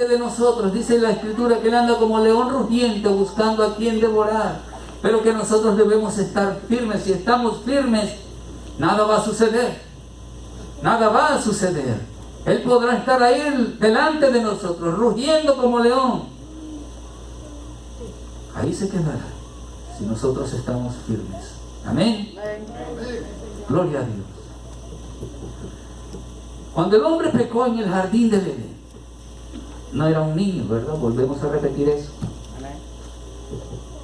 de nosotros. Dice la Escritura que Él anda como león rugiente buscando a quien devorar. Pero que nosotros debemos estar firmes. Si estamos firmes, nada va a suceder. Nada va a suceder. Él podrá estar ahí delante de nosotros, rugiendo como león. Ahí se quedará, si nosotros estamos firmes. Amén. Gloria a Dios. Cuando el hombre pecó en el jardín del Edén, no era un niño, ¿verdad? Volvemos a repetir eso.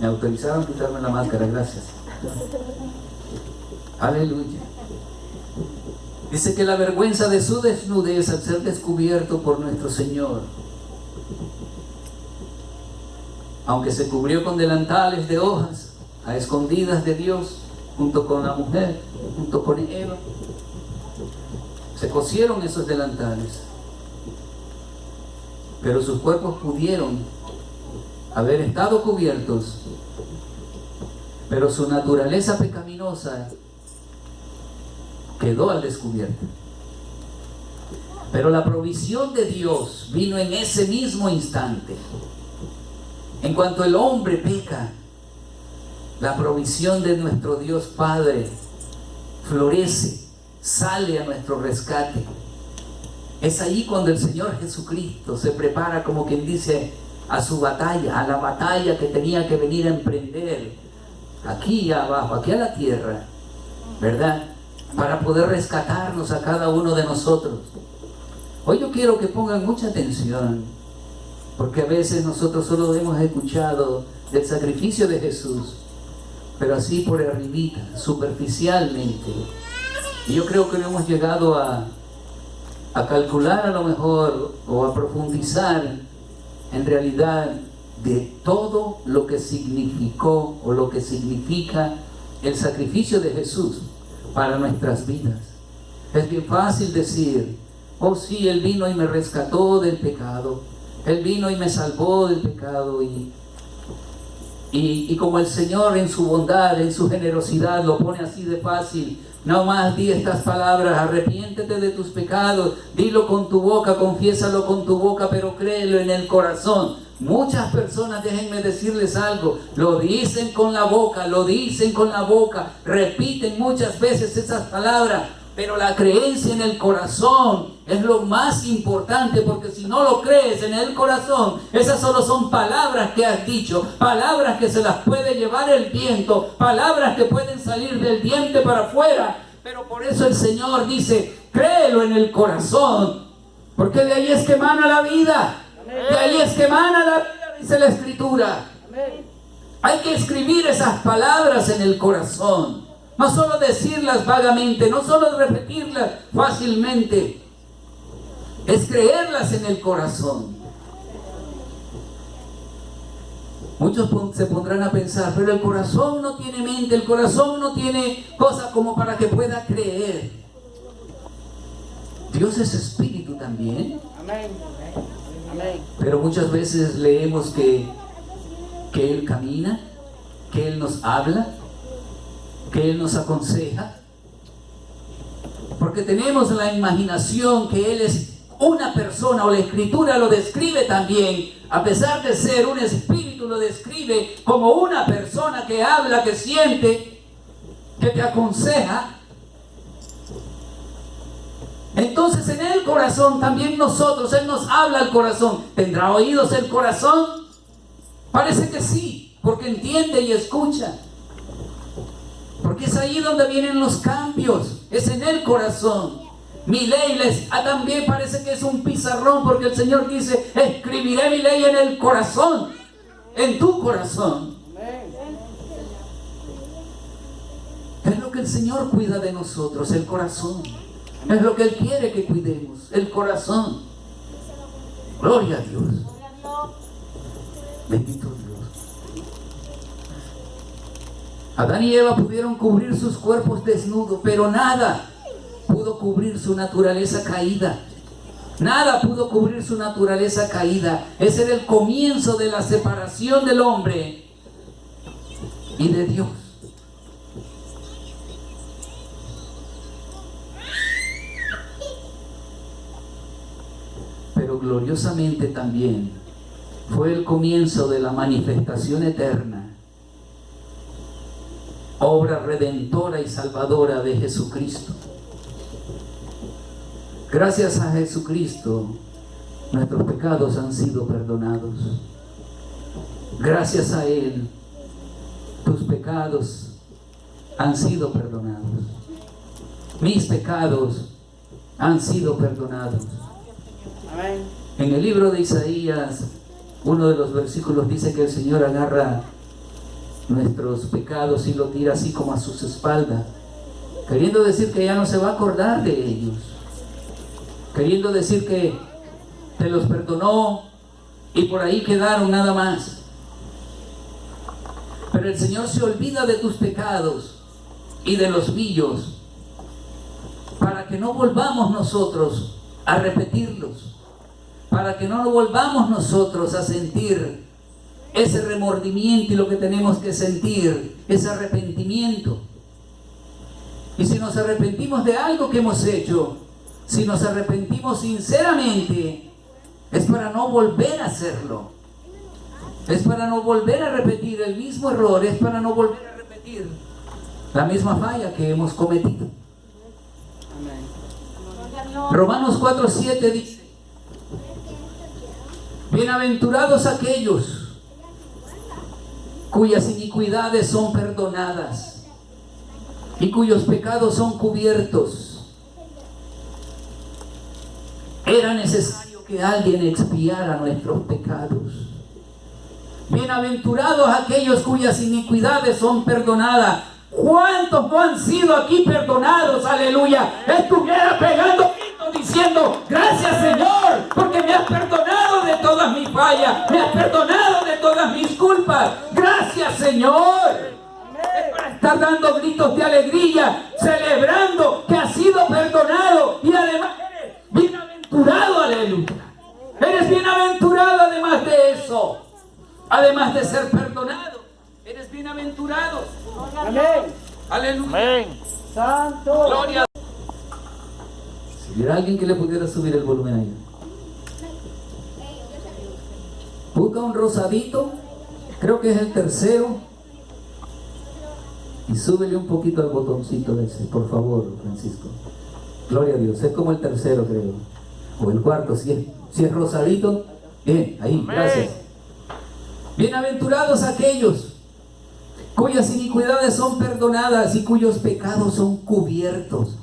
Me autorizaron quitarme la máscara, gracias. Aleluya. Dice que la vergüenza de su desnudez al ser descubierto por nuestro Señor, aunque se cubrió con delantales de hojas, a escondidas de Dios, junto con la mujer, junto con Eva, se cosieron esos delantales, pero sus cuerpos pudieron haber estado cubiertos, pero su naturaleza pecaminosa quedó al descubierto. Pero la provisión de Dios vino en ese mismo instante. En cuanto el hombre peca, la provisión de nuestro Dios Padre florece, sale a nuestro rescate. Es ahí cuando el Señor Jesucristo se prepara, como quien dice, a su batalla, a la batalla que tenía que venir a emprender aquí abajo, aquí a la tierra, ¿verdad? Para poder rescatarnos a cada uno de nosotros. Hoy yo quiero que pongan mucha atención, porque a veces nosotros solo hemos escuchado del sacrificio de Jesús, pero así por arribita, superficialmente. Y yo creo que no hemos llegado a calcular a lo mejor, o a profundizar en realidad de todo lo que significó o lo que significa el sacrificio de Jesús para nuestras vidas. Es bien fácil decir, oh sí, Él vino y me rescató del pecado, Él vino y me salvó del pecado, y como el Señor en su bondad, en su generosidad lo pone así de fácil, no más di estas palabras: arrepiéntete de tus pecados, dilo con tu boca, confiésalo con tu boca, pero créelo en el corazón. Muchas personas, déjenme decirles algo, lo dicen con la boca, repiten muchas veces esas palabras, pero la creencia en el corazón es lo más importante, porque si no lo crees en el corazón, esas solo son palabras que has dicho, palabras que se las puede llevar el viento, palabras que pueden salir del diente para afuera, pero por eso el Señor dice, créelo en el corazón, porque de ahí es que emana la vida. De ahí es que emana la vida, dice la Escritura. Hay que escribir esas palabras en el corazón. No solo decirlas vagamente, no solo repetirlas fácilmente. Es creerlas en el corazón. Muchos se pondrán a pensar, pero el corazón no tiene mente, el corazón no tiene cosas como para que pueda creer. Dios es espíritu también. Amén. Pero muchas veces leemos que Él camina, que Él nos habla, que Él nos aconseja, porque tenemos la imaginación que Él es una persona, o la Escritura lo describe también, a pesar de ser un espíritu, lo describe como una persona que habla, que siente, que te aconseja. Entonces en el corazón también nosotros, Él nos habla al corazón. ¿Tendrá oídos el corazón? Parece que sí, porque entiende y escucha. Porque es ahí donde vienen los cambios, es en el corazón. Mi ley también parece que es un pizarrón, porque el Señor dice, escribiré mi ley en el corazón, en tu corazón. Es lo que el Señor cuida de nosotros, el corazón. Es lo que Él quiere que cuidemos, el corazón. Gloria a Dios. Bendito Dios. Adán y Eva pudieron cubrir sus cuerpos desnudos, pero nada pudo cubrir su naturaleza caída. Nada pudo cubrir su naturaleza caída. Ese era el comienzo de la separación del hombre y de Dios. gloriosamente también fue el comienzo de la manifestación eterna, obra redentora y salvadora de Jesucristo. Gracias a Jesucristo, nuestros pecados han sido perdonados. Gracias a Él, tus pecados han sido perdonados. Mis pecados han sido perdonados. Amén. En el libro de Isaías, uno de los versículos dice que el Señor agarra nuestros pecados y lo tira así como a sus espaldas, queriendo decir que ya no se va a acordar de ellos, queriendo decir que te los perdonó y por ahí quedaron nada más. Pero el Señor se olvida de tus pecados y de los míos, para que no volvamos nosotros a repetirlos, para que no volvamos nosotros a sentir ese remordimiento, y lo que tenemos que sentir es arrepentimiento. Y si nos arrepentimos de algo que hemos hecho, si nos arrepentimos sinceramente, es para no volver a hacerlo, es para no volver a repetir el mismo error, es para no volver a repetir la misma falla que hemos cometido. Romanos 4:7 dice: bienaventurados aquellos cuyas iniquidades son perdonadas y cuyos pecados son cubiertos. Era necesario que alguien expiara nuestros pecados. Bienaventurados aquellos cuyas iniquidades son perdonadas. ¿Cuántos no han sido aquí perdonados? Aleluya. Estuviera pegando gritos diciendo: gracias, Señor, porque me has perdonado de todas mis fallas, me has perdonado de todas mis culpas. Gracias, Señor. Es para estar dando gritos de alegría, celebrando que has sido perdonado, y además eres bienaventurado. Aleluya. Eres bienaventurado además de eso, además de ser perdonado. Eres bienaventurado. Amén. Aleluya. Amén. Santo. Gloria. Si hubiera alguien que le pudiera subir el volumen ahí. Busca un rosadito, creo que es el tercero, y súbele un poquito al botoncito ese, por favor, Francisco. Gloria a Dios. Es como el tercero, creo, o el cuarto. Si es rosadito, bien, ahí. Amén. Gracias. Bienaventurados aquellos cuyas iniquidades son perdonadas y cuyos pecados son cubiertos.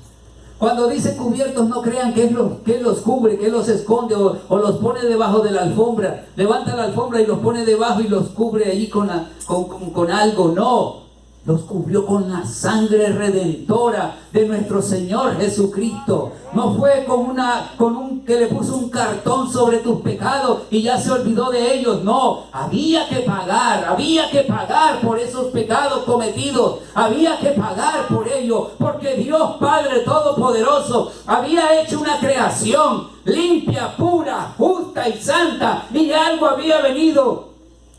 Cuando dice cubiertos, no crean que Él los cubre, que Él los esconde o los pone debajo de la alfombra. Levanta la alfombra y los pone debajo y los cubre allí con algo. No, los cubrió con la sangre redentora de nuestro Señor Jesucristo. No fue que le puso un cartón sobre tus pecados y ya se olvidó de ellos. No, había que pagar por esos pecados cometidos. Había que pagar por ello, porque Dios Padre Todopoderoso había hecho una creación limpia, pura, justa y santa, y algo había venido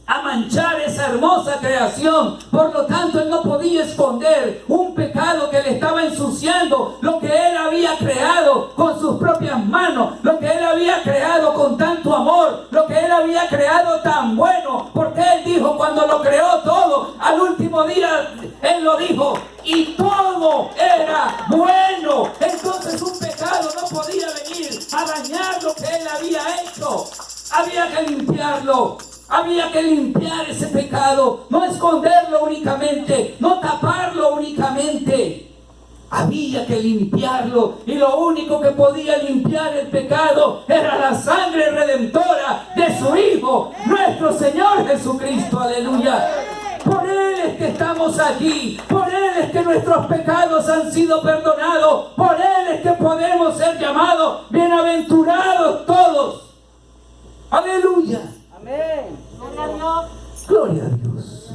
a manchar esa hermosa creación. Por lo tanto, Él no podía esconder un pecado que le estaba ensuciando lo que Él había creado con sus propias manos, lo que Él había creado con tanto amor, lo que Él había creado tan bueno, porque Él dijo cuando lo creó todo, al último día Él lo dijo, y todo era bueno. Entonces un pecado no podía venir a dañar lo que Él había hecho. Había que limpiarlo. Había que limpiar ese pecado, no esconderlo únicamente, no taparlo únicamente. Había que limpiarlo, y lo único que podía limpiar el pecado era la sangre redentora de su Hijo, nuestro Señor Jesucristo. Aleluya. Por Él es que estamos aquí, por Él es que nuestros pecados han sido perdonados, por Él es que podemos ser llamados bienaventurados todos. Aleluya. Amén. Gloria a Dios.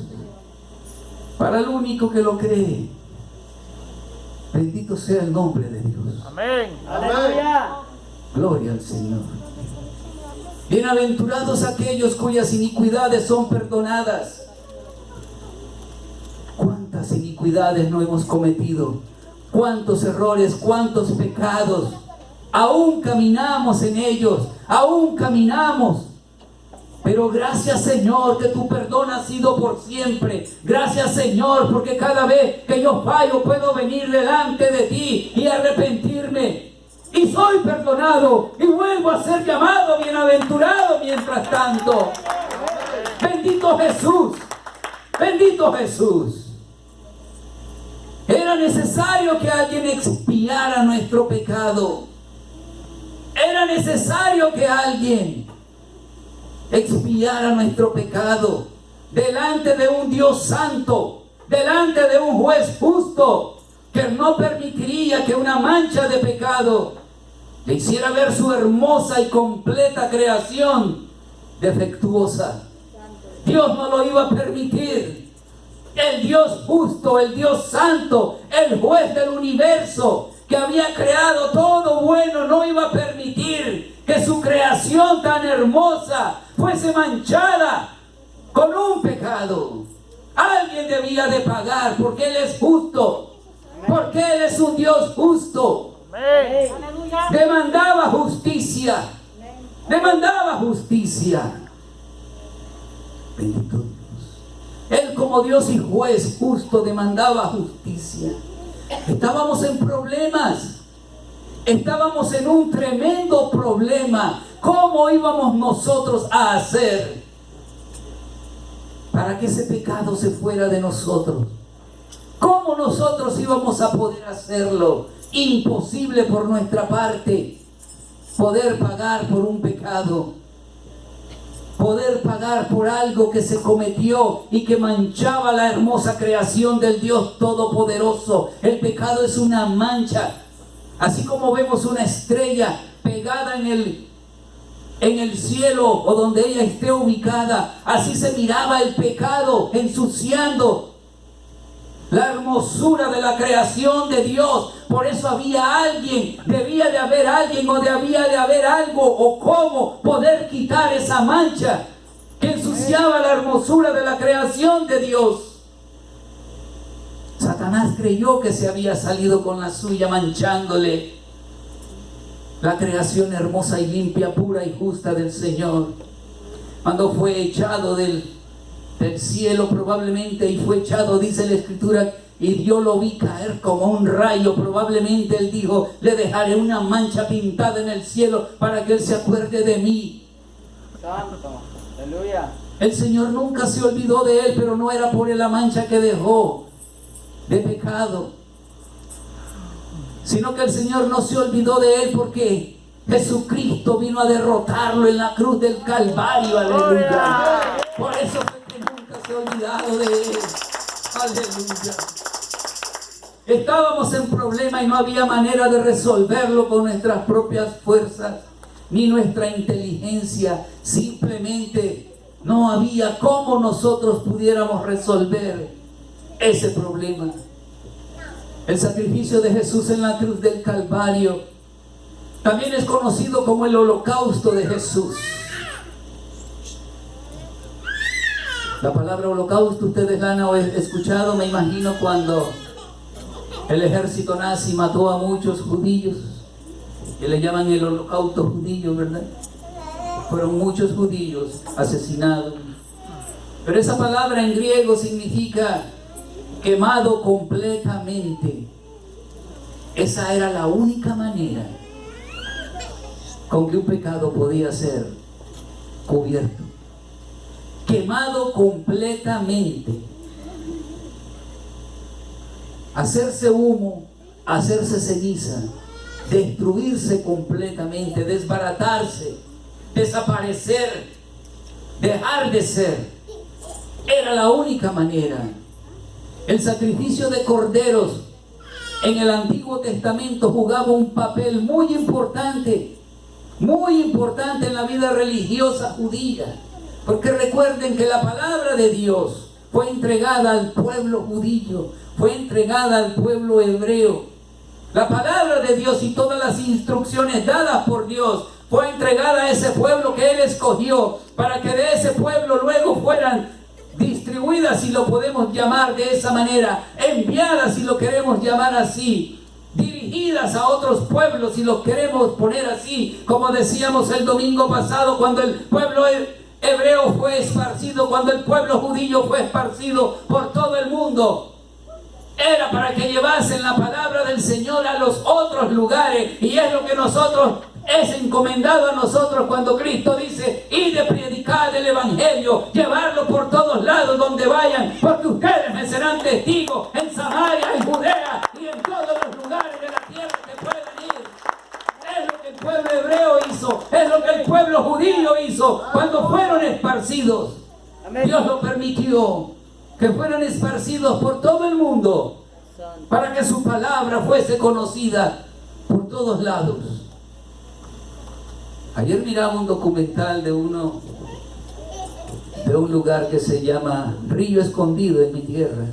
Para el único que lo cree, bendito sea el nombre de Dios. Amén. Aleluya. Gloria al Señor. Bienaventurados aquellos cuyas iniquidades son perdonadas. ¿Cuántas iniquidades no hemos cometido? ¿Cuántos errores, cuántos pecados? Aún caminamos en ellos, aún caminamos. Pero gracias, Señor, que tu perdón ha sido por siempre. Gracias, Señor, porque cada vez que yo fallo puedo venir delante de ti y arrepentirme. Y soy perdonado y vuelvo a ser llamado bienaventurado mientras tanto. Bendito Jesús. Bendito Jesús. Era necesario que alguien expiara nuestro pecado. Era necesario que alguien expiara nuestro pecado delante de un Dios santo, delante de un juez justo, que no permitiría que una mancha de pecado le hiciera ver su hermosa y completa creación defectuosa. Dios no lo iba a permitir. El Dios justo, el Dios santo, el juez del universo, que había creado todo bueno, no iba a permitir que su creación tan hermosa fuese manchada con un pecado. Alguien debía de pagar, porque Él es justo, porque Él es un Dios justo. Demandaba justicia, demandaba justicia. Bendito Dios. Él, como Dios y juez justo, demandaba justicia. Estábamos en problemas. Estábamos en un tremendo problema. ¿Cómo íbamos nosotros a hacer para que ese pecado se fuera de nosotros? ¿Cómo nosotros íbamos a poder hacerlo? Imposible por nuestra parte poder pagar por un pecado, poder pagar por algo que se cometió y que manchaba la hermosa creación del Dios Todopoderoso. El pecado es una mancha. Así como vemos una estrella pegada en el cielo o donde ella esté ubicada, así se miraba el pecado ensuciando la hermosura de la creación de Dios. Por eso había alguien, debía de haber alguien, o debía de haber algo, o cómo poder quitar esa mancha que ensuciaba la hermosura de la creación de Dios. Satanás creyó que se había salido con la suya, manchándole la creación hermosa y limpia, pura y justa del Señor. Cuando fue echado del cielo probablemente, y fue echado, dice la Escritura, y yo lo vi caer como un rayo. Probablemente Él dijo: le dejaré una mancha pintada en el cielo para que Él se acuerde de mí. Santo, aleluya. El Señor nunca se olvidó de él, pero no era por la mancha que dejó de pecado, sino que el Señor no se olvidó de él porque Jesucristo vino a derrotarlo en la cruz del Calvario. Aleluya. Por eso fue que nunca se ha olvidado de él. Aleluya. Estábamos en problema y no había manera de resolverlo con nuestras propias fuerzas ni nuestra inteligencia. Simplemente no había cómo nosotros pudiéramos resolver ese problema. El sacrificio de Jesús en la cruz del Calvario también es conocido como el holocausto de Jesús. La palabra holocausto ustedes la han escuchado, me imagino, cuando el ejército nazi mató a muchos judíos, que le llaman el holocausto judío, ¿verdad? Fueron muchos judíos asesinados. Pero esa palabra en griego significa quemado completamente. Esa era la única manera con que un pecado podía ser cubierto. Quemado completamente. Hacerse humo, hacerse ceniza, destruirse completamente, desbaratarse, desaparecer, dejar de ser. Era la única manera. El sacrificio de corderos en el Antiguo Testamento jugaba un papel muy importante en la vida religiosa judía. Porque recuerden que la palabra de Dios fue entregada al pueblo judío, fue entregada al pueblo hebreo. La palabra de Dios y todas las instrucciones dadas por Dios fue entregada a ese pueblo que Él escogió, para que de ese pueblo luego fueran distribuidas, si lo podemos llamar de esa manera, enviadas, si lo queremos llamar así, dirigidas dirigidas a otros pueblos, y los queremos poner así, como decíamos el domingo pasado, cuando el pueblo hebreo fue esparcido, cuando el pueblo judío fue esparcido por todo el mundo. Era para que llevasen la palabra del Señor a los otros lugares, y es lo que es encomendado a nosotros cuando Cristo dice: id de predicar el evangelio, llevarlo por todos lados donde vayan, porque ustedes me serán testigos en Samaria, en Judea y en todos los lugares de la tierra que puedan ir. Es lo que el pueblo hebreo hizo, es lo que el pueblo judío hizo cuando fueron esparcidos. Dios lo permitió, que fueran esparcidos por todo el mundo, para que su palabra fuese conocida por todos lados. Ayer miraba un documental de un lugar que se llama Río Escondido en mi tierra,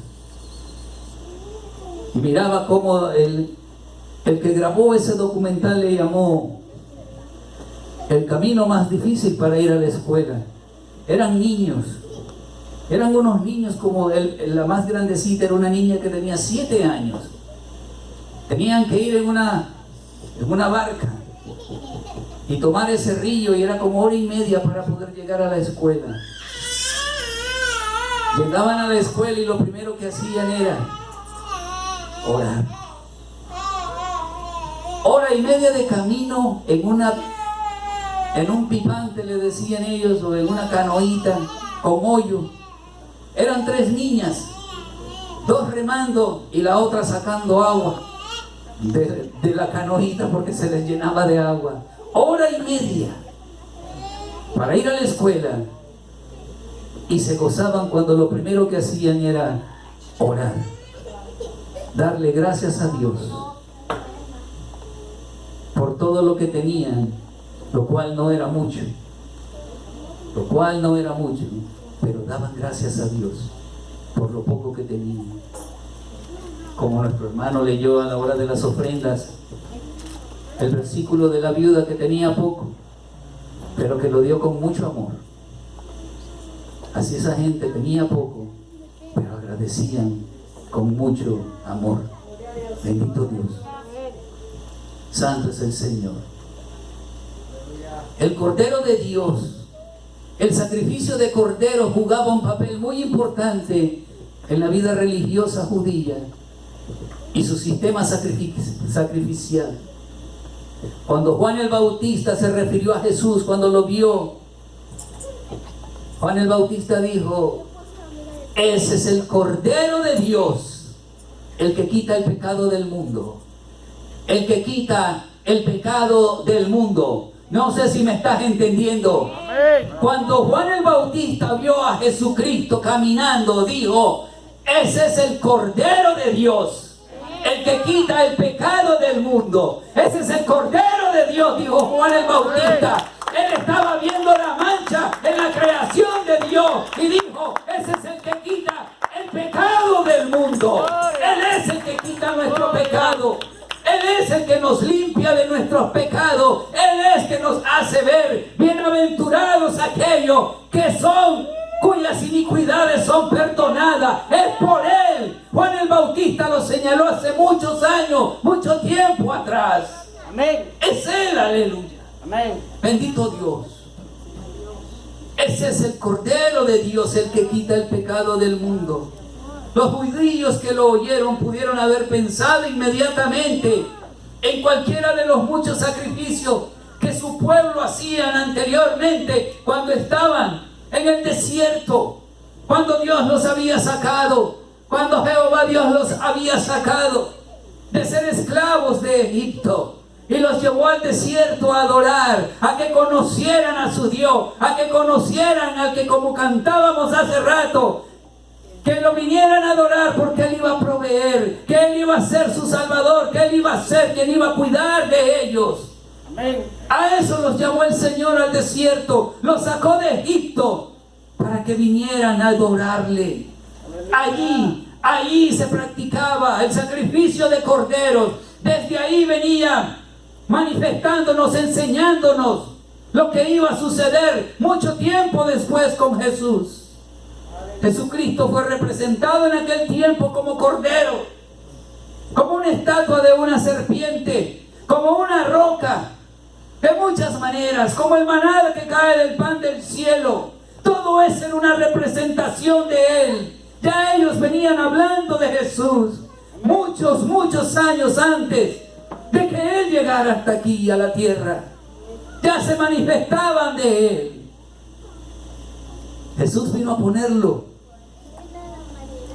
y miraba cómo el que grabó ese documental le llamó el camino más difícil para ir a la escuela. Eran niños. Eran unos niños, como la más grandecita era una niña que tenía 7 años. Tenían que ir en una barca y tomar ese río, y era como 1 hora y media para poder llegar a la escuela. Llegaban a la escuela y lo primero que hacían era orar. 1 hora y media de camino en un pipante, le decían ellos, o en una canoita con hoyo. Eran 3 niñas, 2 remando y la otra sacando agua de la canoita porque se les llenaba de agua. 1 hora y media para ir a la escuela, y se gozaban cuando lo primero que hacían era orar, darle gracias a Dios por todo lo que tenían, lo cual no era mucho, pero daban gracias a Dios por lo poco que tenían. Como nuestro hermano leyó a la hora de las ofrendas el versículo de la viuda que tenía poco, pero que lo dio con mucho amor. Así esa gente tenía poco, pero agradecían con mucho amor. Bendito Dios. Santo es el Señor. El Cordero de Dios, el sacrificio de cordero, jugaba un papel muy importante en la vida religiosa judía y su sistema sacrificial. Cuando Juan el Bautista se refirió a Jesús, cuando lo vio, Juan el Bautista dijo: ese es el Cordero de Dios, el que quita el pecado del mundo. El que quita el pecado del mundo. No sé si me estás entendiendo. Cuando Juan el Bautista vio a Jesucristo caminando, dijo: ese es el Cordero de Dios, el que quita el pecado del mundo. Ese es el Cordero de Dios, dijo Juan el Bautista. Él estaba viendo la mancha en la creación de Dios y dijo: ese es el que quita el pecado del mundo. Él es el que quita nuestro pecado. Él es el que nos limpia de nuestros pecados. Él es el que nos hace ver bienaventurados aquellos cuyas iniquidades son perdonadas. Es por Él. Juan el Bautista lo señaló hace muchos años, mucho tiempo atrás. Amén. Es Él, aleluya. Amén. Bendito Dios. Ese es el Cordero de Dios, el que quita el pecado del mundo. Los judíos que lo oyeron pudieron haber pensado inmediatamente en cualquiera de los muchos sacrificios que su pueblo hacían anteriormente cuando estaban en el desierto, cuando Dios los había sacado, cuando Jehová Dios los había sacado de ser esclavos de Egipto y los llevó al desierto a adorar, a que conocieran a su Dios, a que conocieran al que, como cantábamos hace rato, que lo vinieran a adorar porque Él iba a proveer, que Él iba a ser su Salvador, que Él iba a ser quien iba a cuidar de ellos. Amén. A eso los llamó el Señor al desierto, los sacó de Egipto para que vinieran a adorarle. Allí se practicaba el sacrificio de corderos. Desde ahí venía manifestándonos, enseñándonos lo que iba a suceder mucho tiempo después con Jesús. Jesucristo fue representado en aquel tiempo como cordero. como una estatua de una serpiente, como una roca, de muchas maneras, como el maná que cae del pan del cielo. Todo es en una representación de Él. Ya ellos venían hablando de Jesús muchos años antes de que Él llegara hasta aquí a la tierra. Ya se manifestaban de Él. Jesús vino a ponerlo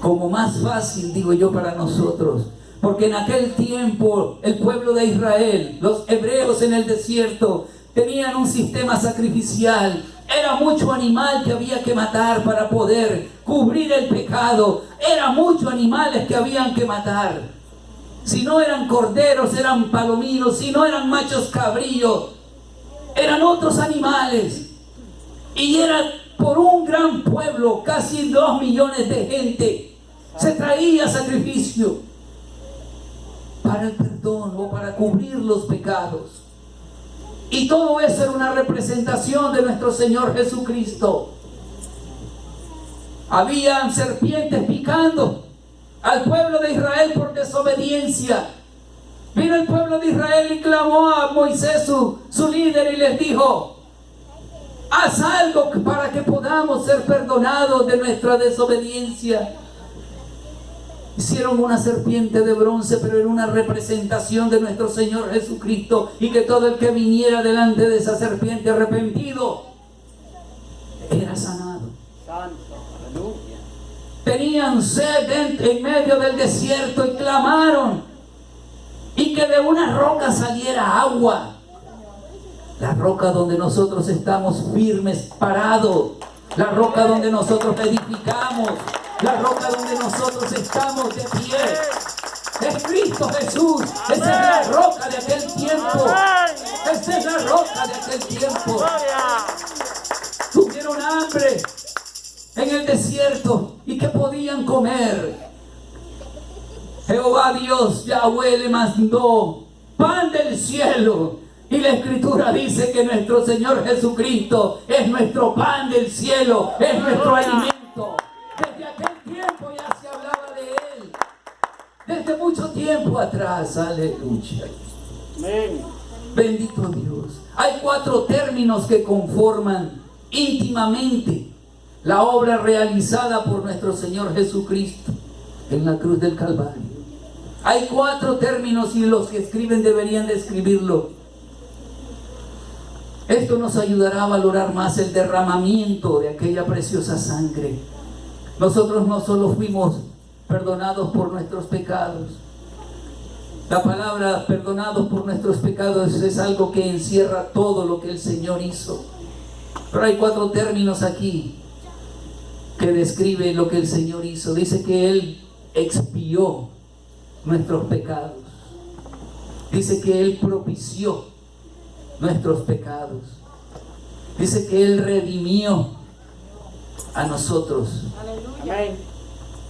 como más fácil, digo yo, para nosotros. Porque en aquel tiempo el pueblo de Israel, los hebreos en el desierto, tenían un sistema sacrificial. Era mucho animal que había que matar para poder cubrir el pecado. Era muchos animales que habían que matar. Si no eran corderos, eran palominos. Si no eran machos cabríos, eran otros animales. Y era por un gran pueblo, casi 2 millones de gente. Se traía sacrificio para el perdón o para cubrir los pecados. Y todo eso era una representación de nuestro Señor Jesucristo. Habían serpientes picando al pueblo de Israel por desobediencia. Vino el pueblo de Israel y clamó a Moisés, su líder, y les dijo: haz algo para que podamos ser perdonados de nuestra desobediencia. Hicieron una serpiente de bronce, pero era una representación de nuestro Señor Jesucristo, y que todo el que viniera delante de esa serpiente arrepentido era sanado. Santo, aleluya. Tenían sed en medio del desierto y clamaron, y que de una roca saliera agua. La roca donde nosotros estamos firmes, parados. La roca donde nosotros edificamos. La roca donde nosotros estamos de pie. Es Cristo Jesús. Esa es la roca de aquel tiempo. Esa es la roca de aquel tiempo. Tuvieron hambre en el desierto. ¿Y qué podían comer? Jehová Dios, Yahweh, le mandó pan del cielo. Y la Escritura dice que nuestro Señor Jesucristo es nuestro pan del cielo, es nuestro alimento. Desde aquel tiempo ya se hablaba de Él. Desde mucho tiempo atrás, aleluya. Amén. Bendito Dios. Hay 4 términos que conforman íntimamente la obra realizada por nuestro Señor Jesucristo en la cruz del Calvario. Hay 4 términos y los que escriben deberían de escribirlo. Esto nos ayudará a valorar más el derramamiento de aquella preciosa sangre. Nosotros no solo fuimos perdonados por nuestros pecados. La palabra perdonados por nuestros pecados es algo que encierra todo lo que el Señor hizo. Pero hay 4 términos aquí que describen lo que el Señor hizo. Dice que Él expió nuestros pecados. Dice que Él propició nuestros pecados. Dice que Él redimió a nosotros. Amén.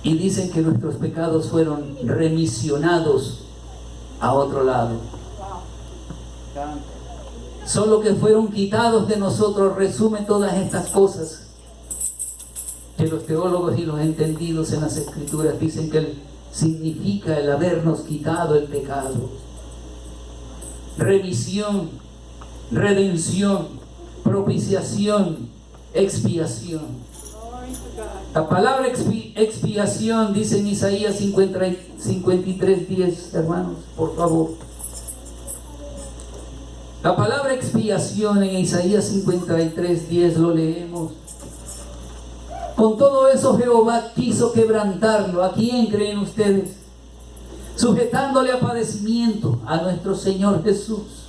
Y dicen que nuestros pecados fueron remisionados a otro lado. Santo. Solo que fueron quitados de nosotros resume todas estas cosas que los teólogos y los entendidos en las Escrituras dicen que significa el habernos quitado el pecado. Remisión, redención, propiciación, expiación. La palabra expiación dice en Isaías 53:10, hermanos, por favor. La palabra expiación en Isaías 53:10 lo leemos. Con todo eso Jehová quiso quebrantarlo. ¿A quién creen ustedes? Sujetándole a padecimiento a nuestro Señor Jesús.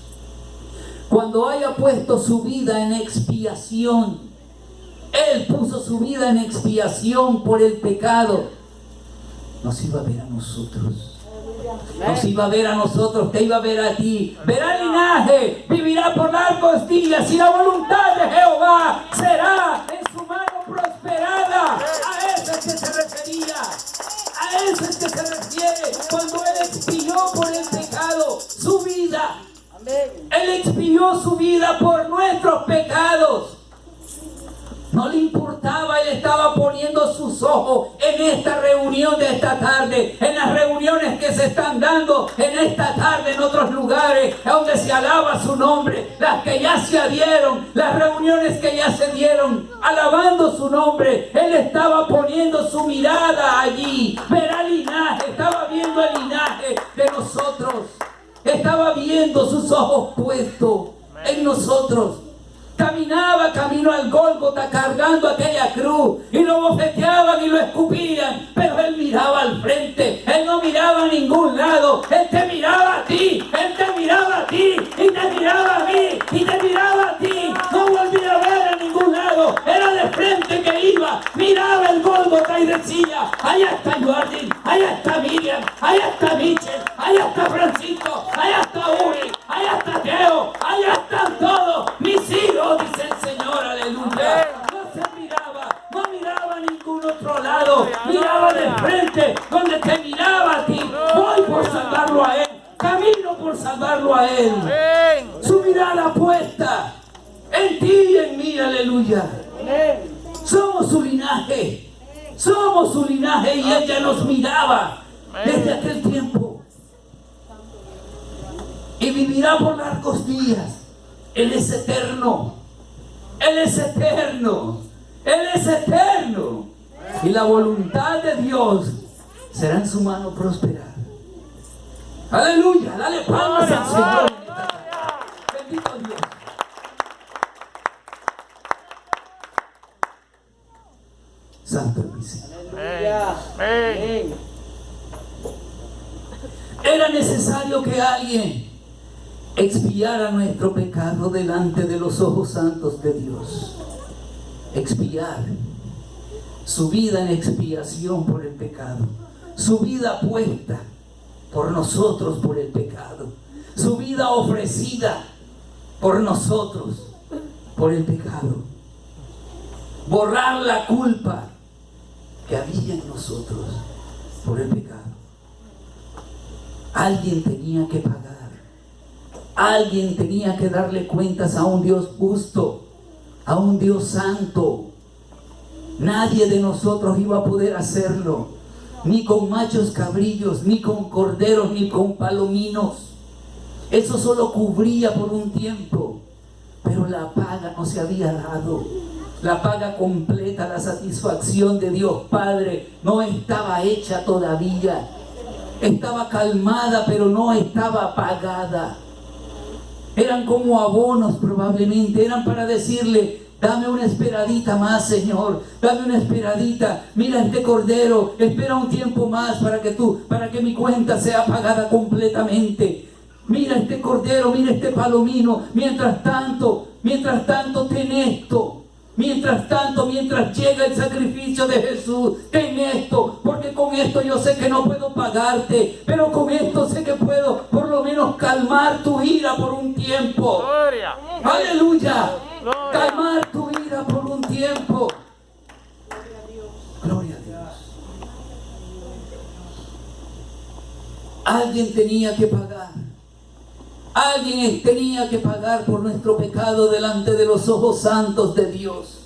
Cuando haya puesto su vida en expiación, Él puso su vida en expiación por el pecado, nos iba a ver a nosotros. Nos iba a ver a nosotros, te iba a ver a ti. Verá el linaje, vivirá por largos días, y la voluntad de Jehová será en su mano prosperada. A eso es que se refería. A eso es que se refiere cuando Él expió por el pecado su vida. Él expió su vida por nuestros pecados. No le importaba, Él estaba poniendo su tus ojos en esta reunión de esta tarde, en las reuniones que se están dando en esta tarde en otros lugares donde se alaba su nombre, las que ya se adhieron, las reuniones que ya se dieron, alabando su nombre. Él estaba poniendo su mirada allí, verá el linaje, estaba viendo el linaje de nosotros, estaba viendo sus ojos puestos en nosotros. Caminaba camino al Gólgota cargando aquella cruz y lo bofeteaban y lo escupían, pero él miraba al frente, él no miraba a ningún lado, él te miraba a ti, él te miraba a ti y te miraba a mí y te miraba a ti, no volvía a ver a ningún lado, era de frente que iba, miraba el Gólgota y decía: allá está Jordan, allá está Miriam, allá está Michel, allá está Francisco, allá está Uri, allá está Teo, allá están todos mis hijos, dice el Señor, aleluya. No se miraba a ningún otro lado, miraba de frente, donde te miraba a ti. Voy por salvarlo a él, camino por salvarlo a él. Su mirada puesta en ti y en mí, aleluya. Somos su linaje y ella nos miraba desde aquel tiempo. Y vivirá por largos días. Él es eterno. Él es eterno. Él es eterno. Y la voluntad de Dios será en su mano prosperar. Aleluya. Dale palmas al Señor. Bendito Dios. Santo es mi Señor. Amén. Era necesario que alguien expiara nuestro pecado delante de los ojos santos de Dios. Expiar. Su vida en expiación por el pecado. Su vida puesta por nosotros por el pecado. Su vida ofrecida por nosotros por el pecado. Borrar la culpa que había en nosotros por el pecado. Alguien tenía que pagar. Alguien tenía que darle cuentas a un Dios justo, a un Dios santo. Nadie de nosotros iba a poder hacerlo, ni con machos cabrillos, ni con corderos, ni con palominos. Eso solo cubría por un tiempo, pero la paga no se había dado. La paga completa, la satisfacción de Dios Padre no estaba hecha todavía. Estaba calmada, pero no estaba pagada. Eran como abonos probablemente, eran para decirle: dame una esperadita más, Señor, dame una esperadita, mira este cordero, espera un tiempo más para que mi cuenta sea pagada completamente. Mira este cordero, mira este palomino, mientras tanto ten esto. Mientras tanto, mientras llega el sacrificio de Jesús, ten esto, porque con esto yo sé que no puedo pagarte, pero con esto sé que puedo por lo menos calmar tu ira por un tiempo. Gloria. Aleluya. Gloria. Calmar tu ira por un tiempo. Gloria a Dios. Alguien tenía que pagar. Alguien tenía que pagar por nuestro pecado delante de los ojos santos de Dios.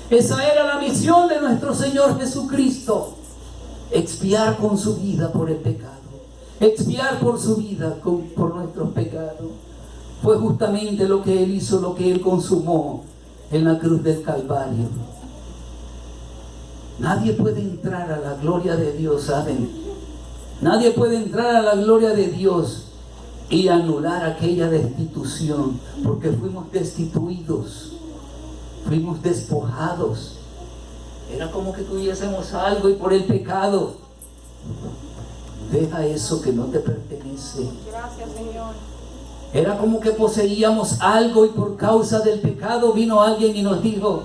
Esa era la misión de nuestro Señor Jesucristo. Expiar con su vida por el pecado. Expiar por su vida por nuestros pecados. Fue justamente lo que Él hizo, lo que Él consumó en la cruz del Calvario. Nadie puede entrar a la gloria de Dios, ¿saben? Nadie puede entrar a la gloria de Dios y anular aquella destitución, porque fuimos destituidos, fuimos despojados. Era como que tuviésemos algo y por el pecado, deja eso que no te pertenece. Gracias, Señor. Era como que poseíamos algo y por causa del pecado vino alguien y nos dijo: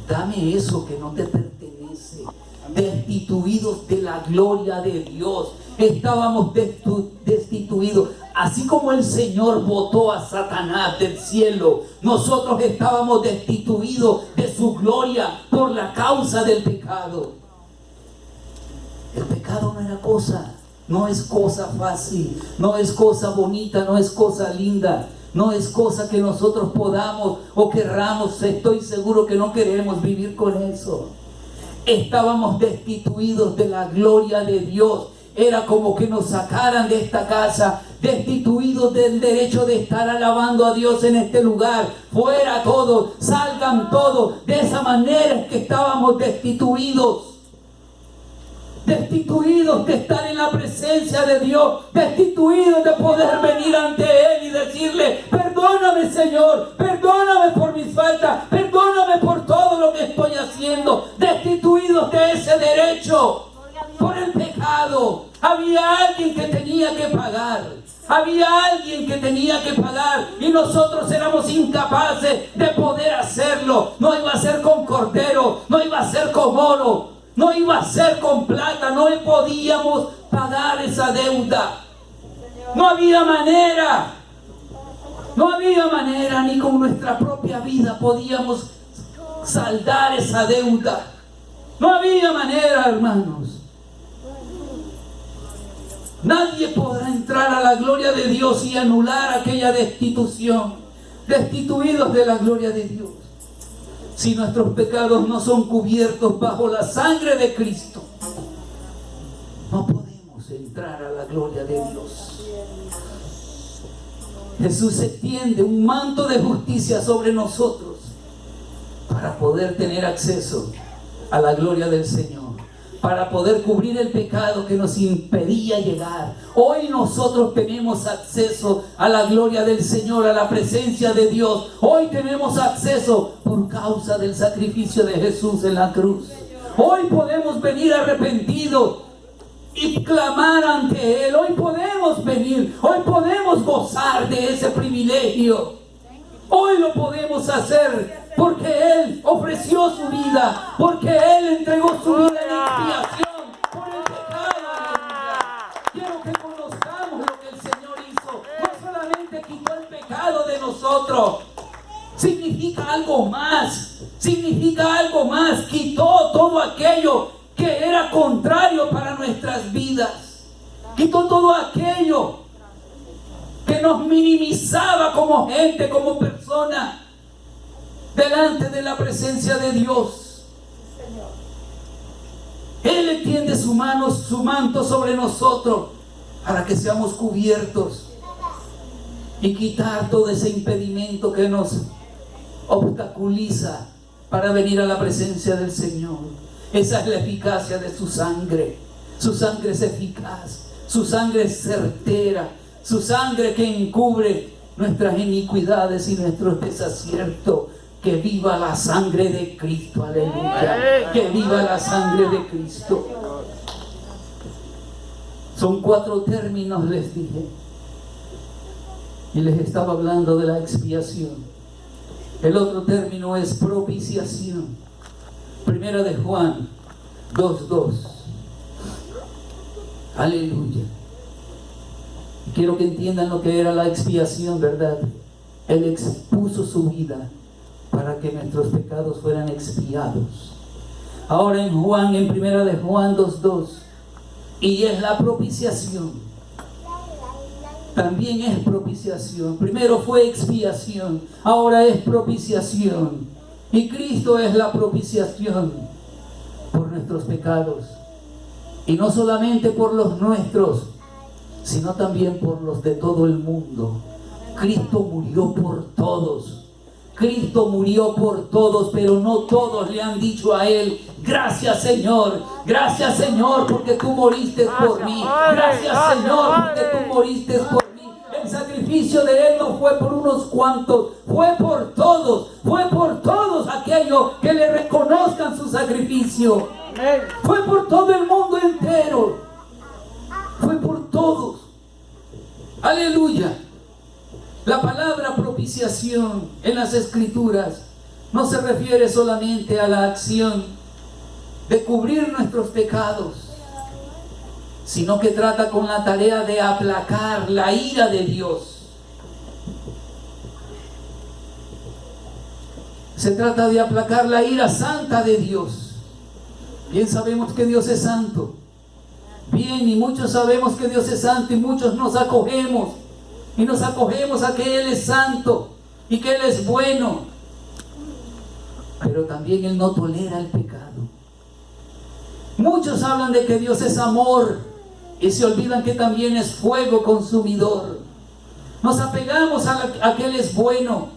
dame eso que no te pertenece. Destituidos de la gloria de Dios. Estábamos destituidos. Así como el Señor botó a Satanás del cielo, nosotros estábamos destituidos de su gloria por la causa del pecado. El pecado no es cosa fácil, no es cosa bonita, no es cosa linda, no es cosa que nosotros podamos o querramos. Estoy seguro que no queremos vivir con eso. estábamos destituidos de la gloria de Dios. Era como que nos sacaran de esta casa, destituidos del derecho de estar alabando a Dios en este lugar. Fuera todos, salgan todos. De esa manera es que estábamos destituidos. Destituidos de estar en la presencia de Dios, destituidos de poder venir ante Él y decirle: perdóname, Señor, perdóname por mis faltas, perdóname por todo lo que estoy haciendo. Destituidos de ese derecho por el pecado. Había alguien que tenía que pagar. Había alguien que tenía que pagar y nosotros éramos incapaces de poder hacerlo. No iba a ser con cordero, no iba a ser con oro, no iba a ser con plata, no podíamos pagar esa deuda. No había manera. No había manera, ni con nuestra propia vida podíamos saldar esa deuda. No había manera, hermanos. Nadie podrá entrar a la gloria de Dios y anular aquella destitución. Destituidos de la gloria de Dios. Si nuestros pecados no son cubiertos bajo la sangre de Cristo, no podemos entrar a la gloria de Dios. Jesús extiende un manto de justicia sobre nosotros para poder tener acceso a la gloria del Señor, para poder cubrir el pecado que nos impedía llegar. Hoy nosotros tenemos acceso a la gloria del Señor, a la presencia de Dios. Hoy tenemos acceso por causa del sacrificio de Jesús en la cruz. Hoy podemos venir arrepentidos y clamar ante Él. Hoy podemos venir, hoy podemos gozar de ese privilegio. Hoy lo podemos hacer porque Él ofreció su vida, porque Él entregó su vida en expiación por el pecado. Aleluya. Quiero que conozcamos lo que el Señor hizo. No solamente quitó el pecado de nosotros, significa algo más. Significa algo más. Quitó todo aquello que era contrario para nuestras vidas. Quitó todo aquello que nos minimizaba como gente, como persona, delante de la presencia de Dios. Él extiende su mano, su manto sobre nosotros para que seamos cubiertos y quitar todo ese impedimento que nos obstaculiza para venir a la presencia del Señor. Esa es la eficacia de su sangre. Su sangre es eficaz, su sangre es certera, su sangre que encubre nuestras iniquidades y nuestros desaciertos. Que viva la sangre de Cristo, aleluya. Que viva la sangre de Cristo. Son 4 términos, les dije. Y les estaba hablando de la expiación. El otro término es propiciación. Primera de Juan 2:2. Aleluya. Quiero que entiendan lo que era la expiación, ¿verdad? Él expuso su vida para que nuestros pecados fueran expiados. Ahora en primera de Juan 2:2, y es la propiciación. También es propiciación. Primero fue expiación, ahora es propiciación. Y Cristo es la propiciación por nuestros pecados. Y no solamente por los nuestros, sino también por los de todo el mundo. Cristo murió por todos. Cristo murió por todos, pero no todos le han dicho a Él: gracias Señor, porque tú moriste por mí. Gracias Señor, porque tú moriste por mí. El sacrificio de Él no fue por unos cuantos, fue por todos aquellos que le reconozcan su sacrificio. Fue por todo el mundo entero, fue por todos. Aleluya. La palabra propiciación en las Escrituras no se refiere solamente a la acción de cubrir nuestros pecados, sino que trata con la tarea de aplacar la ira de Dios. Se trata de aplacar la ira santa de Dios. Bien sabemos que Dios es santo. Bien, y muchos sabemos que Dios es santo y muchos nos acogemos. Y nos acogemos a que Él es santo y que Él es bueno. Pero también Él no tolera el pecado. Muchos hablan de que Dios es amor y se olvidan que también es fuego consumidor. Nos apegamos a que Él es bueno,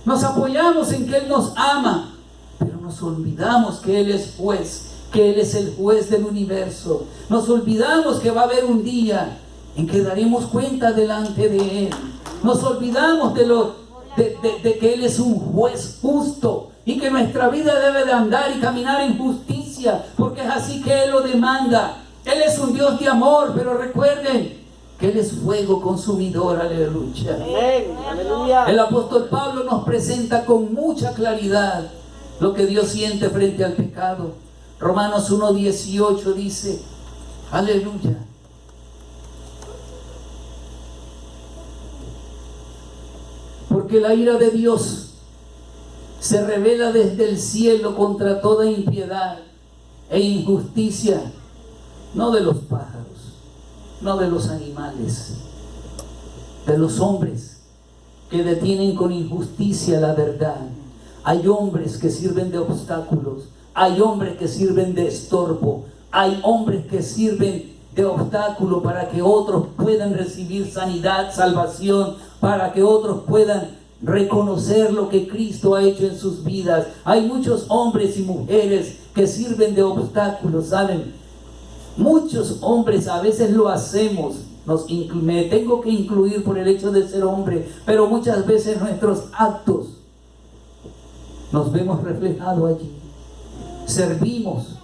nos apoyamos en que Él nos ama, pero nos olvidamos que Él es juez, que Él es el juez del universo. Nos olvidamos que va a haber un día en que daremos cuenta delante de Él. Nos olvidamos de que Él es un juez justo y que nuestra vida debe de andar y caminar en justicia, porque es así que Él lo demanda. Él es un Dios de amor, pero recuerden que Él es fuego consumidor. Aleluya. Amén. Aleluya. El apóstol Pablo nos presenta con mucha claridad lo que Dios siente frente al pecado. Romanos 1:18 dice, aleluya. Porque la ira de Dios se revela desde el cielo contra toda impiedad e injusticia, no de los pájaros, no de los animales, de los hombres que detienen con injusticia la verdad. Hay hombres que sirven de obstáculos, hay hombres que sirven de estorbo, hay hombres que sirven de obstáculo para que otros puedan recibir sanidad, salvación, para que otros puedan reconocer lo que Cristo ha hecho en sus vidas. Hay muchos hombres y mujeres que sirven de obstáculos, ¿saben? Muchos hombres a veces lo hacemos, me tengo que incluir por el hecho de ser hombre, pero muchas veces nuestros actos nos vemos reflejados allí. Servimos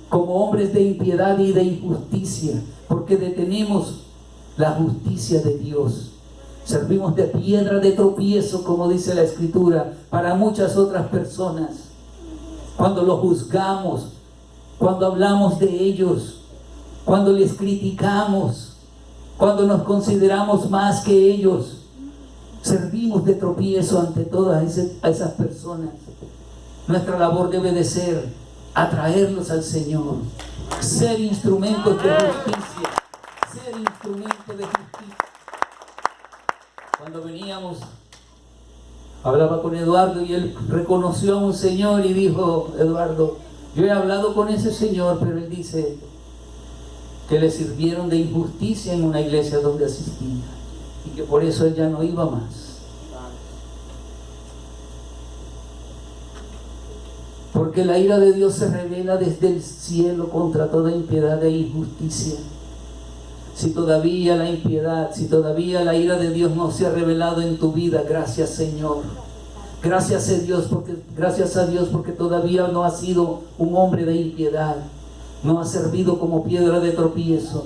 como hombres de impiedad y de injusticia, porque detenemos la justicia de Dios. Servimos de piedra de tropiezo, como dice la Escritura, para muchas otras personas. Cuando los juzgamos, cuando hablamos de ellos, cuando les criticamos, cuando nos consideramos más que ellos, servimos de tropiezo ante todas esas personas. Nuestra labor debe de ser atraerlos al Señor, ser instrumentos de justicia, ser instrumentos de justicia. Cuando veníamos, hablaba con Eduardo y él reconoció a un señor y dijo, Eduardo, yo he hablado con ese señor, pero él dice que le sirvieron de injusticia en una iglesia donde asistía y que por eso él ya no iba más. Porque la ira de Dios se revela desde el cielo contra toda impiedad e injusticia. Si todavía la impiedad, si todavía la ira de Dios no se ha revelado en tu vida, gracias Señor. Gracias a Dios porque todavía no has sido un hombre de impiedad. No has servido como piedra de tropiezo.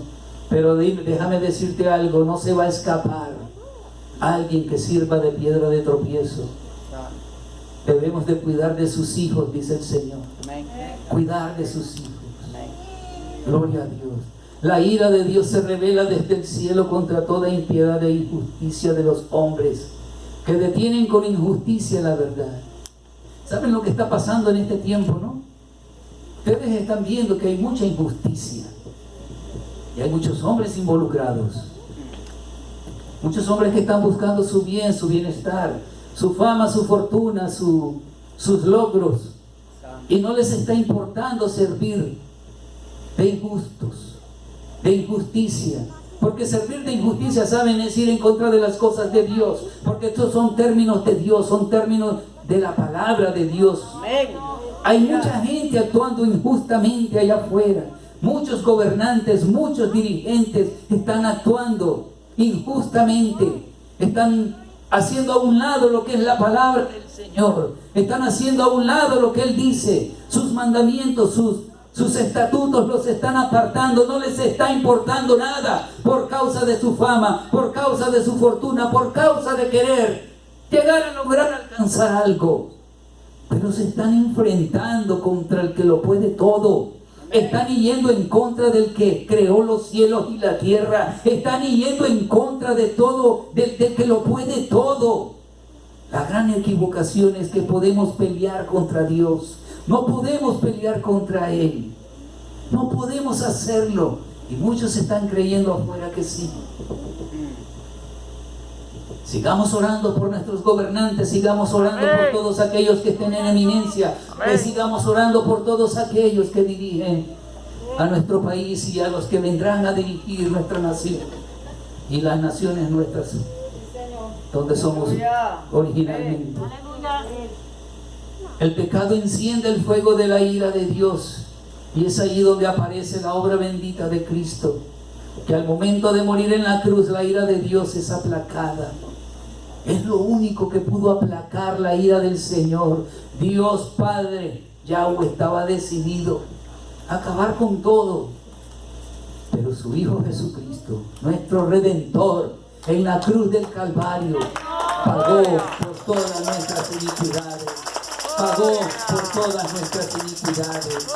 Pero déjame decirte algo, no se va a escapar alguien que sirva de piedra de tropiezo. Debemos de cuidar de sus hijos, dice el Señor. Cuidar de sus hijos. Gloria a Dios. La ira de Dios se revela desde el cielo contra toda impiedad e injusticia de los hombres que detienen con injusticia la verdad. ¿Saben lo que está pasando en este tiempo, no? Ustedes están viendo que hay mucha injusticia y hay muchos hombres involucrados. Muchos hombres que están buscando su bien, su bienestar, su fama, su fortuna, sus logros, y no les está importando servir de injustos, de injusticia, porque servir de injusticia, saben, es ir en contra de las cosas de Dios, porque estos son términos de Dios, son términos de la palabra de Dios. Hay mucha gente actuando injustamente allá afuera, muchos gobernantes, muchos dirigentes están actuando injustamente, están haciendo a un lado lo que es la palabra del Señor, están haciendo a un lado lo que Él dice, sus mandamientos, sus estatutos los están apartando, no les está importando nada por causa de su fama, por causa de su fortuna, por causa de querer llegar a lograr alcanzar algo. Pero se están enfrentando contra el que lo puede todo. Están yendo en contra del que creó los cielos y la tierra. Están yendo en contra de todo, del que lo puede todo. La gran equivocación es que podemos pelear contra Dios. No podemos pelear contra Él. No podemos hacerlo. Y muchos están creyendo afuera que sí. Sigamos orando por nuestros gobernantes, sigamos orando por todos aquellos que estén en eminencia, que sigamos orando por todos aquellos que dirigen a nuestro país y a los que vendrán a dirigir nuestra nación y las naciones nuestras, donde somos originalmente. El pecado enciende el fuego de la ira de Dios, y es allí donde aparece la obra bendita de Cristo, que al momento de morir en la cruz la ira de Dios es aplacada. Es lo único que pudo aplacar la ira del Señor. Dios Padre, Yahweh, estaba decidido a acabar con todo, pero su Hijo Jesucristo, nuestro Redentor, en la cruz del Calvario pagó por todas nuestras iniquidades, pagó por todas nuestras iniquidades.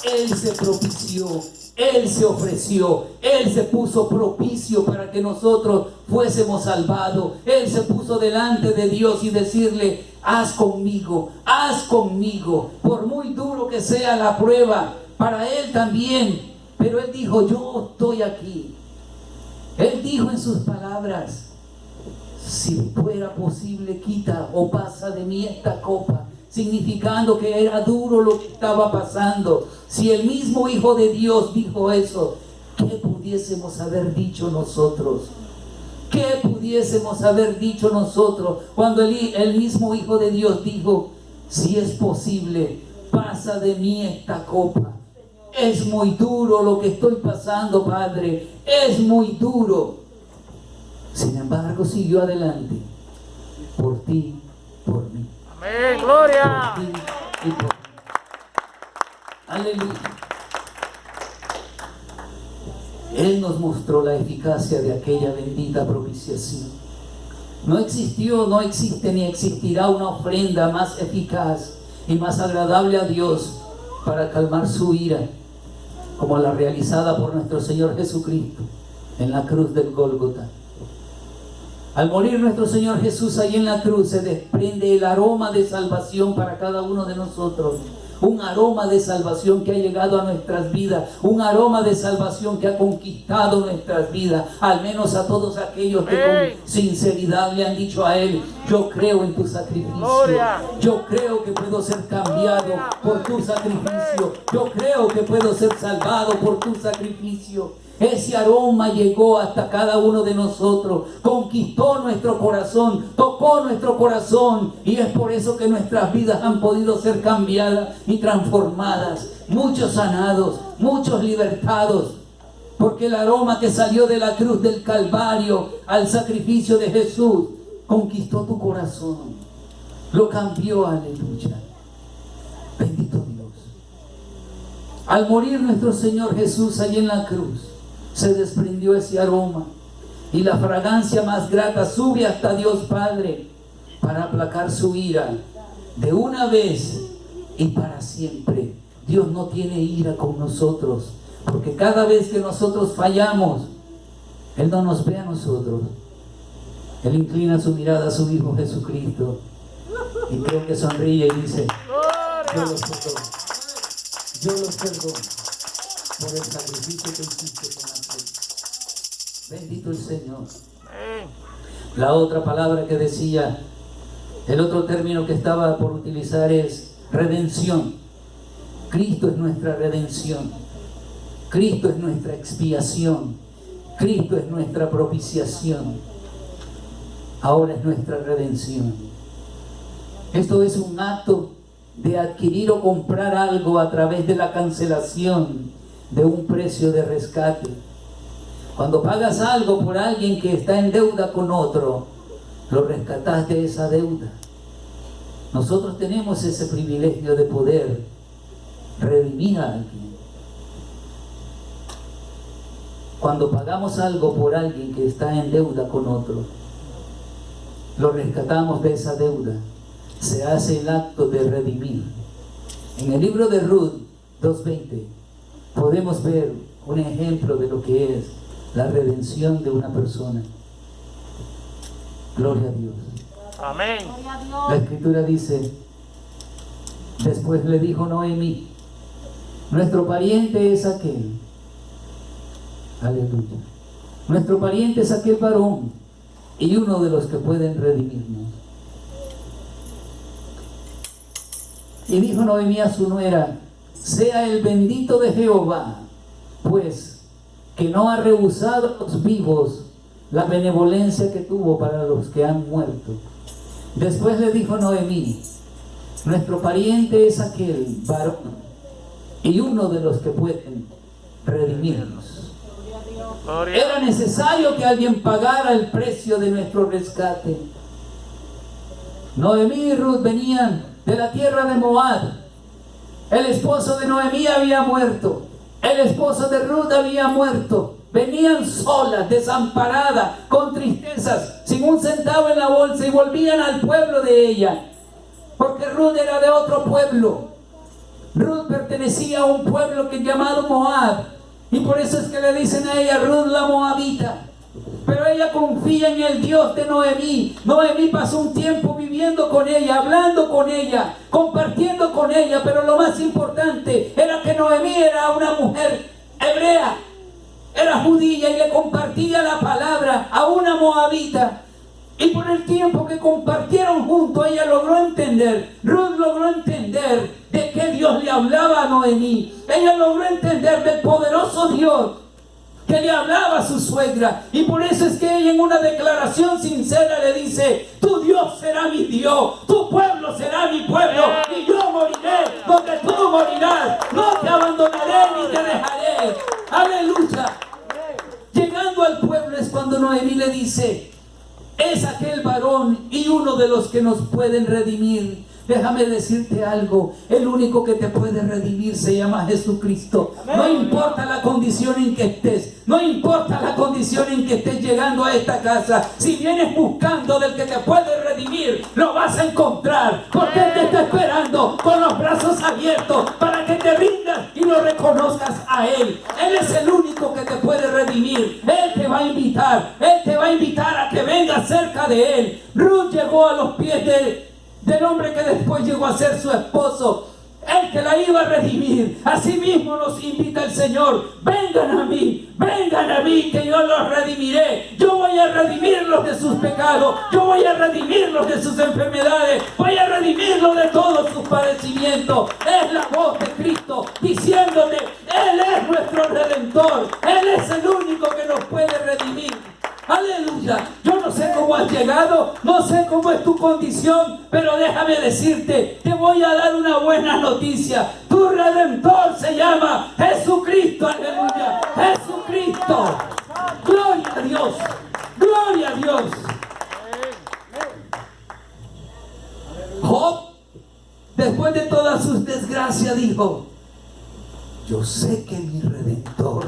Él se propició, Él se ofreció, Él se puso propicio para que nosotros fuésemos salvados. Él se puso delante de Dios y decirle: haz conmigo, por muy duro que sea la prueba, para Él también. Pero Él dijo: yo estoy aquí. Él dijo en sus palabras: si fuera posible, quita o pasa de mí esta copa, significando que era duro lo que estaba pasando. Si el mismo Hijo de Dios dijo eso, ¿qué pudiésemos haber dicho nosotros? ¿Qué pudiésemos haber dicho nosotros cuando el mismo Hijo de Dios dijo: si es posible, pasa de mí esta copa? Es muy duro lo que estoy pasando, Padre, es muy duro. Sin embargo, siguió adelante, por ti, por mí. Amén, gloria. Por ti y por mí. Aleluya. Él nos mostró la eficacia de aquella bendita propiciación. No existió, no existe ni existirá una ofrenda más eficaz y más agradable a Dios para calmar su ira como la realizada por nuestro Señor Jesucristo en la cruz del Gólgota. Al morir nuestro Señor Jesús ahí en la cruz, se desprende el aroma de salvación para cada uno de nosotros. Un aroma de salvación que ha llegado a nuestras vidas, un aroma de salvación que ha conquistado nuestras vidas, al menos a todos aquellos que con sinceridad le han dicho a Él: yo creo en tu sacrificio, yo creo que puedo ser cambiado por tu sacrificio, yo creo que puedo ser salvado por tu sacrificio. Ese aroma llegó hasta cada uno de nosotros, conquistó nuestro corazón, tocó nuestro corazón, y es por eso que nuestras vidas han podido ser cambiadas y transformadas. Muchos sanados, muchos libertados, porque el aroma que salió de la cruz del Calvario al sacrificio de Jesús conquistó tu corazón, lo cambió. Aleluya, bendito Dios. Al morir nuestro Señor Jesús allí en la cruz, se desprendió ese aroma, y la fragancia más grata sube hasta Dios Padre para aplacar su ira de una vez y para siempre. Dios no tiene ira con nosotros, porque cada vez que nosotros fallamos, Él no nos ve a nosotros. Él inclina su mirada a su Hijo Jesucristo y creo que sonríe y dice: yo los perdono, yo los perdono por el sacrificio que hiciste con la cruz. Bendito el Señor. La otra palabra que decía, el otro término que estaba por utilizar es redención. Cristo es nuestra redención, Cristo es nuestra expiación, Cristo es nuestra propiciación, ahora es nuestra redención. Esto es un acto de adquirir o comprar algo a través de la cancelación de un precio de rescate. Cuando pagas algo por alguien que está en deuda con otro, lo rescatas de esa deuda. Nosotros tenemos ese privilegio de poder redimir a alguien. Cuando pagamos algo por alguien que está en deuda con otro, lo rescatamos de esa deuda. Se hace el acto de redimir. En el libro de Ruth 2:20 podemos ver un ejemplo de lo que es la redención de una persona. Gloria a Dios. Amén. La Escritura dice: después le dijo Noemí: nuestro pariente es aquel. Aleluya. Nuestro pariente es aquel varón y uno de los que pueden redimirnos. Y dijo Noemí a su nuera: sea el bendito de Jehová, pues, que no ha rehusado a los vivos la benevolencia que tuvo para los que han muerto. Después le dijo Noemí: nuestro pariente es aquel varón y uno de los que pueden redimirnos. Era necesario que alguien pagara el precio de nuestro rescate. Noemí y Ruth venían de la tierra de Moab. El esposo de Noemí había muerto. El esposo de Ruth había muerto. Venían solas, desamparadas, con tristezas, sin un centavo en la bolsa, y volvían al pueblo de ella. Porque Ruth era de otro pueblo. Ruth pertenecía a un pueblo que es llamado Moab. Y por eso es que le dicen a ella Ruth la Moabita. Pero ella confía en el Dios de Noemí. Noemí pasó un tiempo viviendo con ella, hablando con ella, compartiendo con ella. Pero lo más importante era que Noemí era una mujer hebrea, era judía, y le compartía la palabra a una moabita. Y por el tiempo que compartieron juntos, ella logró entender, Ruth logró entender de qué Dios le hablaba a Noemí. Ella logró entender del poderoso Dios que le hablaba a su suegra. Y por eso es que ella, en una declaración sincera, le dice: tu Dios será mi Dios, tu pueblo será mi pueblo, y yo moriré donde tú morirás. No te abandonaré ni te dejaré. Aleluya. Llegando al pueblo es cuando Noemí le dice: es aquel varón y uno de los que nos pueden redimir. Déjame decirte algo: el único que te puede redimir se llama Jesucristo. No importa la condición en que estés, no importa la condición en que estés llegando a esta casa, si vienes buscando del que te puede redimir, lo vas a encontrar, porque Él te está esperando con los brazos abiertos para que te rindas y lo reconozcas a Él. Él es el único que te puede redimir. Él te va a invitar, Él te va a invitar a que vengas cerca de Él. Ruth llegó a los pies del hombre que después llegó a ser su esposo, el que la iba a redimir. Así mismo nos invita el Señor: vengan a mí, que yo los redimiré. Yo voy a redimirlos de sus pecados, yo voy a redimirlos de sus enfermedades, voy a redimirlos de todos sus padecimientos. Es la voz de Cristo diciéndote: Él es nuestro Redentor, Él es el único que nos puede redimir. Aleluya. Yo no sé cómo has llegado, no sé cómo es tu condición, pero déjame decirte, te voy a dar una buena noticia. Tu Redentor se llama Jesucristo. Aleluya. Jesucristo. Gloria a Dios. Gloria a Dios. Job, después de todas sus desgracias, dijo: yo sé que mi Redentor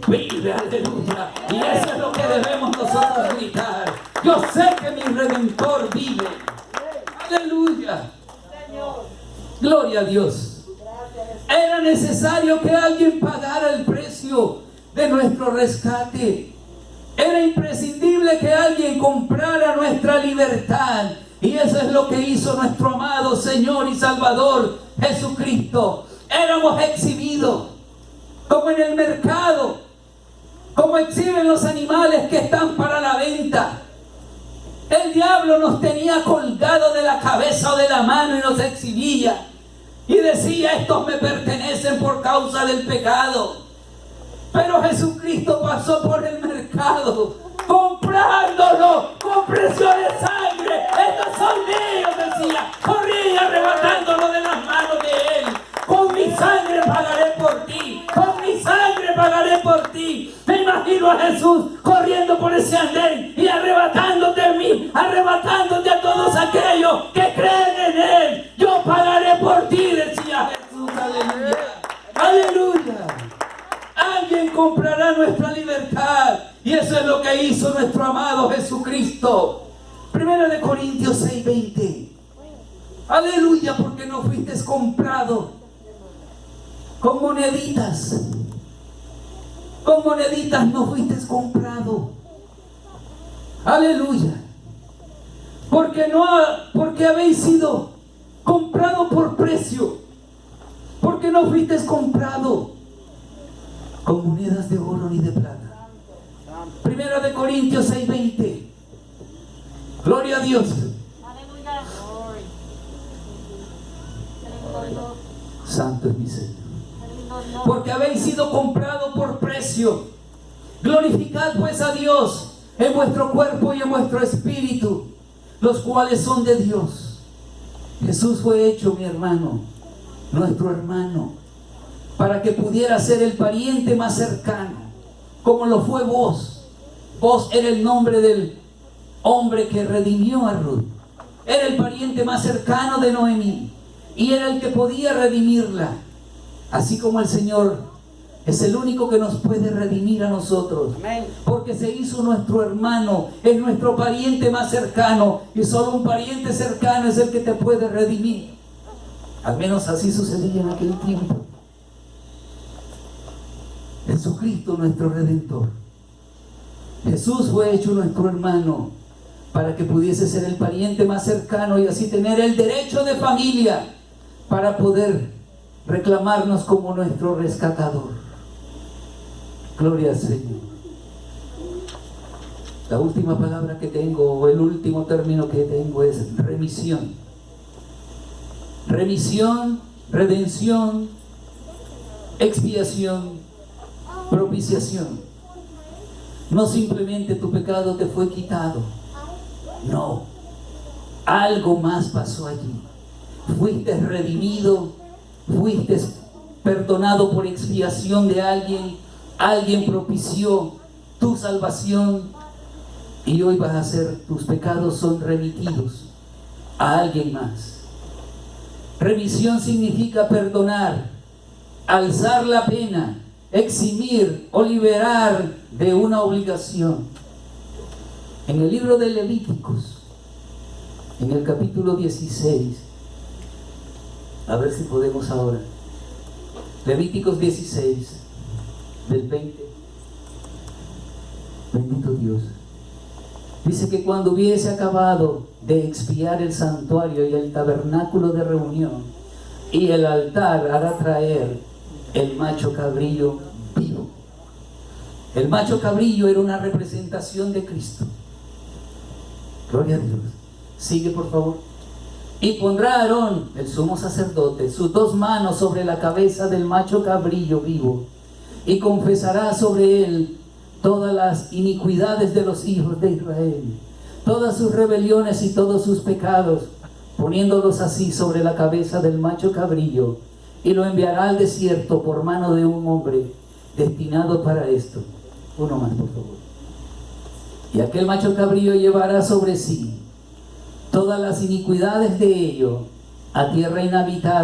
vive. Aleluya. Y eso es lo que debemos nosotros gritar: yo sé que mi Redentor vive. Aleluya. Gloria a Dios. Era necesario que alguien pagara el precio de nuestro rescate. Era imprescindible que alguien comprara nuestra libertad. Y eso es lo que hizo nuestro amado Señor y Salvador Jesucristo. Éramos exhibidos como en el mercado, como exhiben los animales que están para la venta. El diablo nos tenía colgado de la cabeza o de la mano y nos exhibía y decía: estos me pertenecen por causa del pecado. Pero Jesucristo pasó por el mercado comprándonos con precio de sangre. Estos son míos, decía. Corría arrebatándolo de las manos de Él. Con mi sangre pagaré por ti, con mi sangre pagaré por ti. Me imagino a Jesús corriendo por ese andén y arrebatándote a mí, arrebatándote a todos aquellos que creen en Él. Yo pagaré por ti, decía Jesús. Aleluya. Aleluya. Alguien comprará nuestra libertad, y eso es lo que hizo nuestro amado Jesucristo. 1 Corintios 6:20. Aleluya, porque no fuiste comprado con moneditas. Con moneditas no fuiste comprado. Aleluya. Porque habéis sido comprado por precio. Porque no fuiste comprado con monedas de oro ni de plata. 1 Corintios 6:20. Gloria a Dios. Santo es mi Señor. porque habéis sido comprado por precio. Glorificad pues a Dios en vuestro cuerpo y en vuestro espíritu, los cuales son de Dios. Jesús fue hecho, mi hermano, nuestro hermano, para que pudiera ser el pariente más cercano, como lo fue vos. Vos era el nombre del hombre que redimió a Ruth. Era el pariente más cercano de Noemí y era el que podía redimirla. Así como el Señor es el único que nos puede redimir a nosotros. Amén. Porque se hizo nuestro hermano, es nuestro pariente más cercano, y solo un pariente cercano es el que te puede redimir. Al menos así sucedía en aquel tiempo. Jesucristo, nuestro Redentor. Jesús fue hecho nuestro hermano para que pudiese ser el pariente más cercano y así tener el derecho de familia para poder reclamarnos como nuestro rescatador. Gloria al Señor. La última palabra que tengo, o el último término que tengo, es remisión. Remisión, redención, expiación, propiciación. No simplemente tu pecado te fue quitado. No. Algo más pasó allí. Fuiste redimido, fuiste perdonado por expiación de alguien. Alguien propició tu salvación y hoy vas a ser, tus pecados son remitidos a alguien más. Remisión significa perdonar, alzar la pena, eximir o liberar de una obligación. En el libro de Levíticos, en el capítulo 16, a ver si podemos ahora. Levíticos 16, del 20. Bendito Dios. Dice que cuando hubiese acabado de expiar el santuario y el tabernáculo de reunión y el altar, hará traer el macho cabrillo vivo. El macho cabrillo era una representación de Cristo. Gloria a Dios. Sigue, por favor. Y pondrá Aarón, el sumo sacerdote, sus dos manos sobre la cabeza del macho cabrillo vivo y confesará sobre él todas las iniquidades de los hijos de Israel, todas sus rebeliones y todos sus pecados, poniéndolos así sobre la cabeza del macho cabrillo, y lo enviará al desierto por mano de un hombre destinado para esto. Uno más, por favor. Y aquel macho cabrillo llevará sobre sí todas las iniquidades de ellos a tierra inhabitada.